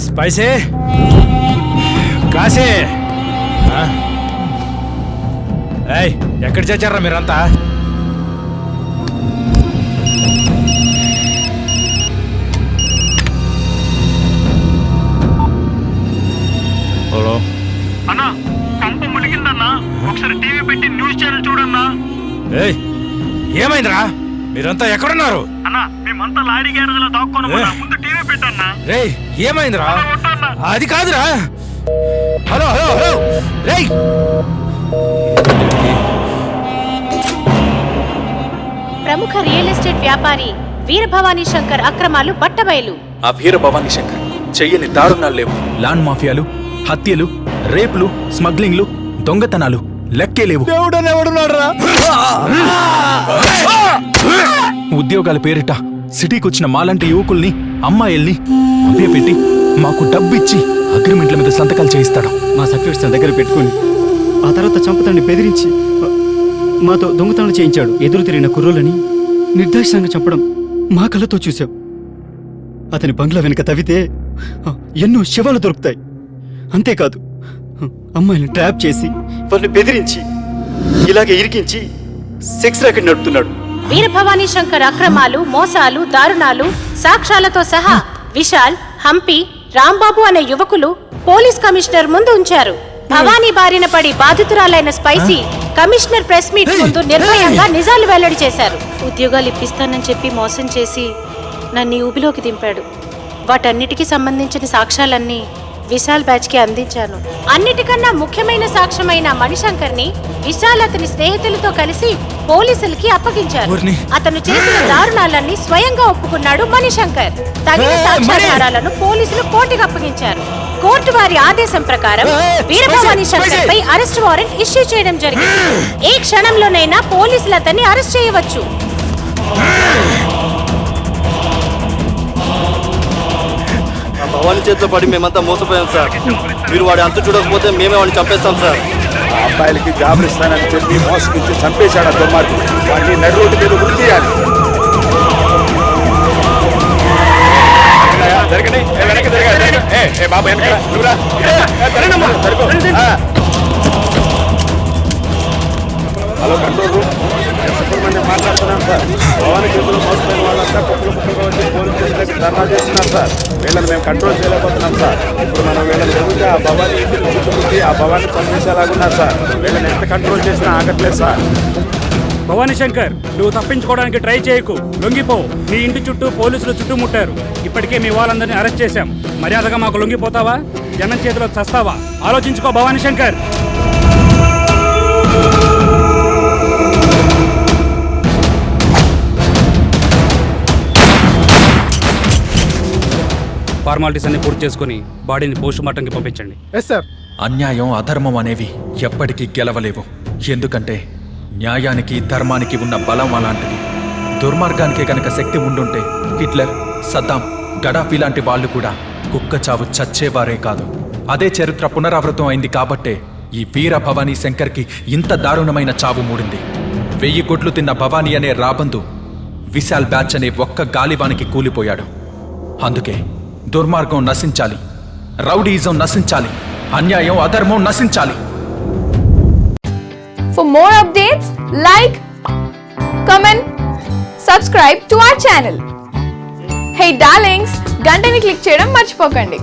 Spicy Kashi ఎక్కడ చేచారా మీరంతా? Hello అన్నా, పంపు ములిగిందన్నా. ఒకసారి టీవీ పెట్టి న్యూస్ ఛానల్ చూడన్నా. ఏమైందిరా? మీరంతా ఎక్కడున్నారు? అన్నా, మేమంతా లారీ గ్యారేజ్ లో దాక్కున్నాం. ముందు టీవీ పెట్టన్నా. రేయ్ ఏమైందిరా? అది కాదురా. హలో హలో హలో రేయ్, ప్రముఖ రియల్ ఎస్టేట్ వ్యాపారి వీరభవానీ శంకర్ అక్రమాలు బట్టబయలు. ఆ వీరభవానీ శంకర్ చెయ్యని దారుణాలు లేవు. ల్యాండ్ మాఫియాలు, హత్యలు, రేపులు, స్మగ్లింగ్లు, దొంగతనాలు లెక్కే లేవు. ఉద్యోగాల పేరిట సిటీకొచ్చిన మాలాంటి యువకుల్ని, అమ్మాయిల్ని పెట్టి మాకు డబ్బిచ్చి అగ్రిమెంట్ల మీద సంతకాలు చేయిస్తాడు. మా సర్టిఫికెట్స్ తన దగ్గర పెట్టుకుని ఆ తర్వాత చంపతాన్ని బెదిరించి మాతో దొంగతనాలు చేయించాడు. ఎదురు తిరిగిన కుర్రోలని నిర్దాక్షిణంగా చంపడం మా కళ్ళతో చూశాం. అతని బంగ్లా వెనుక తవ్వితే ఎన్నో శవాలు దొరుకుతాయి. అంతేకాదు, అమ్మాయిని ట్రాప్ చేసి వాళ్ళని బెదిరించి ఇలాగే ఇరికించి సెక్స్ ర్యాకెట్ నడుపుతున్నాడు. వీరభవానీ శంకర్ అక్రమాలు, మోసాలు, దారుణాలు సాక్ష్యాలతో సహా విశాల్, హంపి, రాంబాబు అనే యువకులు పోలీస్ కమిషనర్ ముందు ఉంచారు. భవానీ బారిన పడి బాధితురాలైన స్పైసీ కమిషనర్ ప్రెస్ మీట్ ముందు నిర్భయంగా నిజాలు వెల్లడి చేశారు. ఉద్యోగాలు ఇప్పిస్తానని చెప్పి మోసం చేసి నన్ను ఊబిలోకి దింపాడు. వాటన్నిటికీ సంబంధించిన సాక్ష్యాలన్నీ విశాల్ బ్యాచ్ కి అందించాను. అన్నిటికన్నా ముఖ్యమైన సాక్ష్యమైన మణిశంకర్ ని విశాల్ అతని స్నేహితులతో కలిసి పోలీసులకి అప్పగించారు. అతను చేసిన దారుణాలన్నీ స్వయంగా ఒప్పుకున్నాడు మణిశంకర్. తగిన సాక్ష్యాధారాలను పోలీసులు కోర్టుకు అప్పగించారు. కోర్టు వారి ఆదేశం ప్రకారం వీరభవానీ శంకర్ పై అరెస్ట్ వారెంట్ ఇష్యూ చేయడం జరిగింది. ఏ క్షణంలోనైనా పోలీసులు అతన్ని అరెస్ట్ చేయవచ్చు. భవానీ చేతిలో పడి మేమంతా మోసపోయాం సార్. మీరు వాడి అంతు చూడకపోతే మేమే వాడిని చంపేస్తాం సార్. ఆ అబ్బాయిలకి జాబులు ఇస్తానని చెప్పి మోసగించి చంపేశాడు ఆ దుర్మార్గుడు. వాడిని నడి రోడ్డు మీద గురి చేయాలి. హలో కంట్రోల్ రూమ్, సుబ్రహ్మణ్యం మాట్లాడుతున్నాను సార్. భవానీ చేతులు మోసపోయిన వాళ్ళంతా కుక్కలు కుక్కలుగా వచ్చి పోలీస్ స్టేషన్లకి ధర్నా చేస్తున్నారు సార్. వీళ్ళని మేము కంట్రోల్ చేయలేకపోతున్నాం సార్. ఇప్పుడు మనం వీళ్ళని ఎదుగుతే ఆ భవానీ ఇంటిని చుట్టుముట్టి ఆ భవానీ చంపేసేలాగున్నారు సార్. వీళ్ళని ఎంత కంట్రోల్ చేసినా ఆగట్లేదు సార్. భవానీ శంకర్, నువ్వు తప్పించుకోవడానికి ట్రై చేయకు, లొంగిపో. నీ ఇంటి చుట్టూ పోలీసులు చుట్టుముట్టారు. ఇప్పటికే మీ వాళ్ళందరినీ అరెస్ట్ చేశాం. మర్యాదగా మాకు లొంగిపోతావా, జనం చేతిలో చస్తావా? ఆలోచించుకో భవానీ శంకర్. ఫార్మాలిటీస్ అన్ని పూర్తి చేసుకుని బాడీని పోస్ట్ మార్టంకి పంపించండి. అన్యాయం, అధర్మం అనేవి ఎప్పటికీ గెలవలేవు. ఎందుకంటే న్యాయానికి, ధర్మానికి ఉన్న బలం అలాంటిది. దుర్మార్గానికే గనక శక్తి ఉండుంటే హిట్లర్, సద్దాం, గడాఫీ లాంటి వాళ్ళు కూడా కుక్క చావు చచ్చేవారే కాదు. అదే చరిత్ర పునరావృతం అయింది కాబట్టే ఈ వీర భవానీ శంకర్కి ఇంత దారుణమైన చావు మూడింది. 1000 కొట్లు తిన్న భవానీ అనే రాబందు విశాల్ బ్యాచ్ అనే ఒక్క గాలివానికి కూలిపోయాడు. అందుకే దుర్మార్గం నశించాలి, రౌడీయిజం నశించాలి, అన్యాయం, అధర్మం నశించాలి. For more updates, like, comment, subscribe to our channel. Hey darlings, గంటని click చేయడం మర్చిపోకండి.